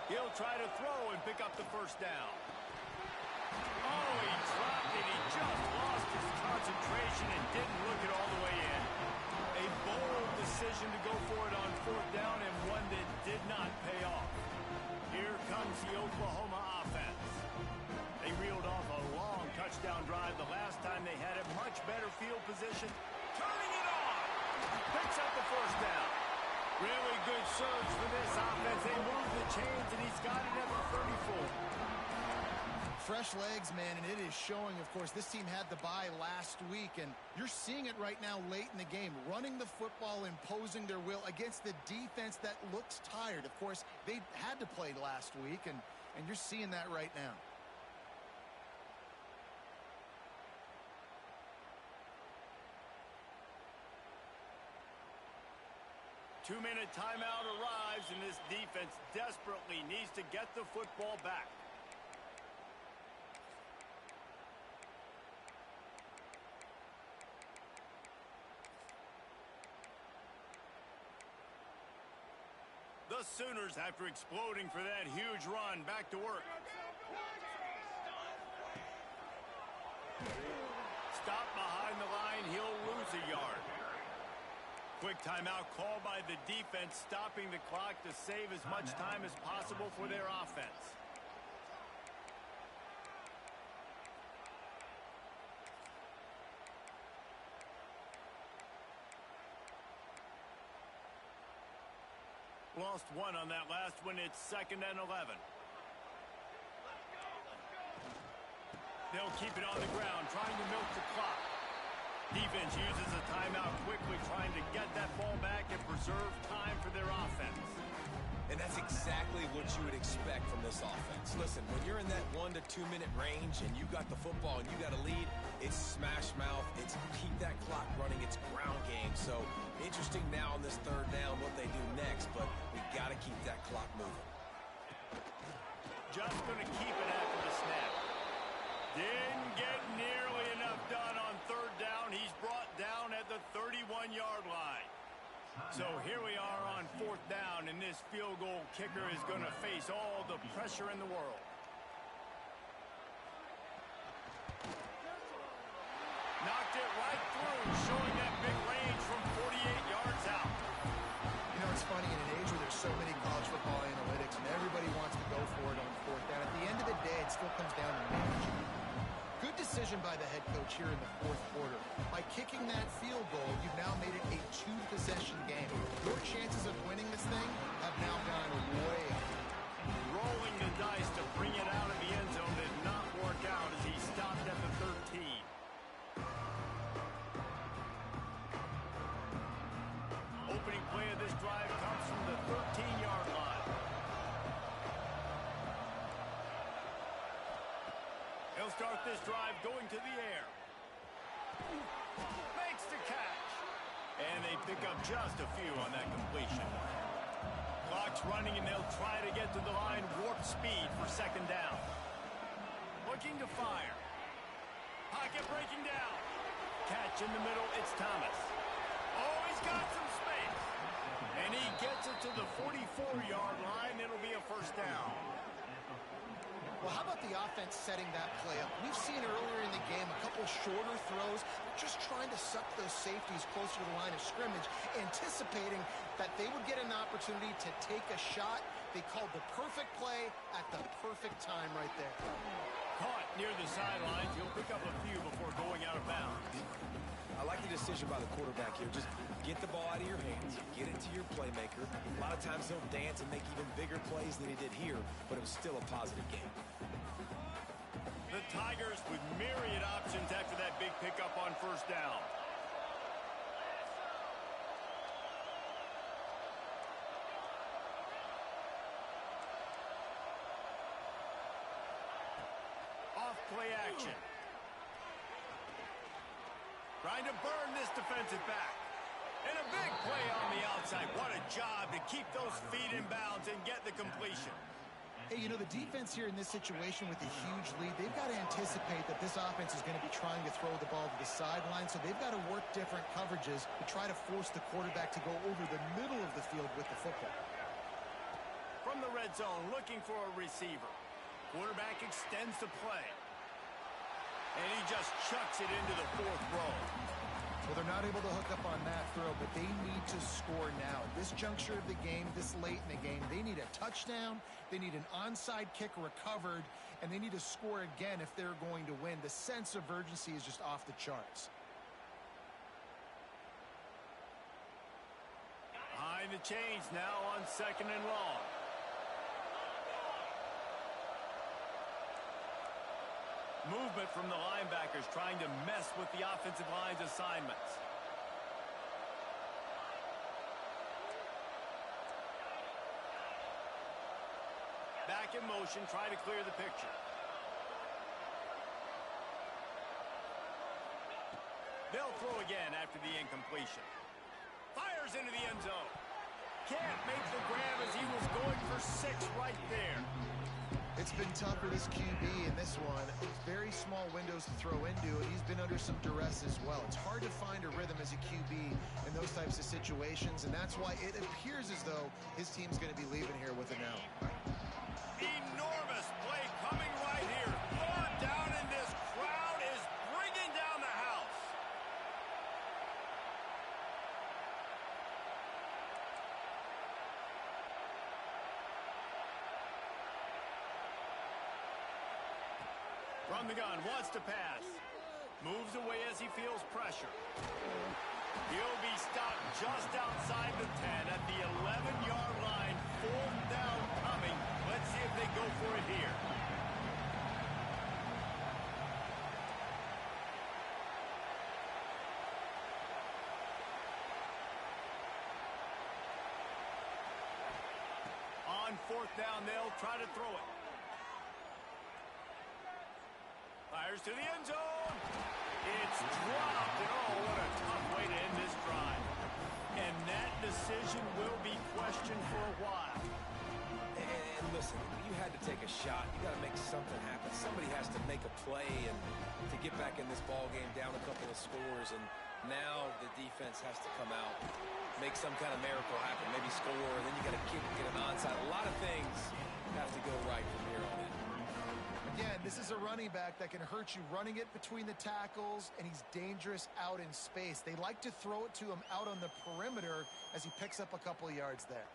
Speaker 1: He'll try to throw and pick up the first down. Oh, he dropped it. He just lost his concentration and didn't look it all the way in. A bold decision to go for it on fourth down, and one that did not pay off. Here comes the Oklahoma offense. They reeled off a long touchdown drive the last time they had it. Much better field position. Turning it on. Picks up the first down. Really good surge for this offense. They move the chains, and he's got it at the 34.
Speaker 2: Fresh legs, man, and it is showing. Of course, this team had the bye last week, and you're seeing it right now late in the game. Running the football, imposing their will against the defense that looks tired. Of course, they had to play last week, and you're seeing that right now.
Speaker 1: Two-minute timeout arrives, and this defense desperately needs to get the football back. The Sooners, after exploding for that huge run, back to work. Stop behind the line, he'll lose a yard. Quick timeout called by the defense, stopping the clock to save as much time as possible for their offense. Lost one on that last one. It's 2nd and 11. They'll keep it on the ground, trying to milk the clock. Defense uses a timeout quickly, trying to get that ball back and preserve time for their offense.
Speaker 3: And that's exactly what you would expect from this offense. Listen, when you're in that 1 to 2 minute range and you got the football and you got a lead, it's smash mouth, it's keep that clock running, it's ground game. So interesting now on this 3rd down what they do next, but we got to keep that clock moving.
Speaker 1: Just going to keep it after the snap. Didn't get nearly enough done on 3rd down. He's brought down at the 31-yard line. So here we are on 4th down, and this field goal kicker is going to face all the pressure in the world. Knocked it right through, showing that big range from 48 yards out.
Speaker 2: You know, it's funny, in an age where there's so many college football analytics and everybody wants to go for it on 4th down, at the end of the day, it still comes down to managing. Good decision by the head coach here in the 4th quarter. By kicking that field goal, you've now made it a 2-possession game. Your chances of winning this thing have now gone way up.
Speaker 1: Rolling the dice to bring it out of the end zone did not work out as he stopped at the 13. Opening play of this drive comes from the 13-yard line. He'll start this drive going to the air. Makes the catch. And they pick up just a few on that completion. Clock's running, and they'll try to get to the line warp speed for 2nd down. Looking to fire. Pocket breaking down. Catch in the middle, it's Thomas. Oh, he's got some space. And he gets it to the 44-yard line. It'll be a 1st down.
Speaker 2: Well, how about the offense setting that play up? We've seen earlier in the game a couple shorter throws, just trying to suck those safeties closer to the line of scrimmage, anticipating that they would get an opportunity to take a shot. They called the perfect play at the perfect time right there.
Speaker 1: Caught near the sidelines. He'll pick up a few before going out of bounds.
Speaker 3: I like the decision by the quarterback here. Just get the ball out of your hands, get it to your playmaker. A lot of times he'll dance and make even bigger plays than he did here, but it was still a positive game.
Speaker 1: The Tigers with myriad options after that big pickup on 1st down. Off play action. Trying to burn this defensive back. And a big play on the outside. What a job to keep those feet in bounds and get the completion.
Speaker 2: Hey, you know, the defense here in this situation with a huge lead, they've got to anticipate that this offense is going to be trying to throw the ball to the sideline, so they've got to work different coverages to try to force the quarterback to go over the middle of the field with the football.
Speaker 1: From the red zone, looking for a receiver. Quarterback extends the play. And he just chucks it into the 4th row.
Speaker 2: Well, they're not able to hook up on that throw, but they need to score now. This juncture of the game, this late in the game, they need a touchdown, they need an onside kick recovered, and they need to score again if they're going to win. The sense of urgency is just off the charts.
Speaker 1: Behind the chains now on 2nd and long. Movement from the linebackers trying to mess with the offensive line's assignments. Back in motion, try to clear the picture. They'll throw again after the incompletion. Fires into the end zone. Can't make the grab as he was going for 6 right there.
Speaker 2: It's been tough for this QB in this one. Very small windows to throw into, and he's been under some duress as well. It's hard to find a rhythm as a QB in those types of situations, and that's why it appears as though his team's going to be leaving here with an L.
Speaker 1: Enormous play coming right here. 3rd down, and this crowd is bringing down the house. From the gun, wants to pass. Moves away as he feels pressure. He'll be stopped just outside the 10 at the 11-yard line. 4th down coming. Let's see if they go for it here. On 4th down, they'll try to throw it. Fires to the end zone. It's dropped. And oh, what a tough way to end this drive. And that decision will be questioned for a while.
Speaker 3: And listen, you had to take a shot. You got to make something happen. Somebody has to make a play and to get back in this ball game down a couple of scores. And now the defense has to come out, make some kind of miracle happen, maybe score, and then you got to kick and get an onside. A lot of things have to go right from here on in.
Speaker 2: Again, this is a running back that can hurt you running it between the tackles, and he's dangerous out in space. They like to throw it to him out on the perimeter as he picks up a couple of yards there.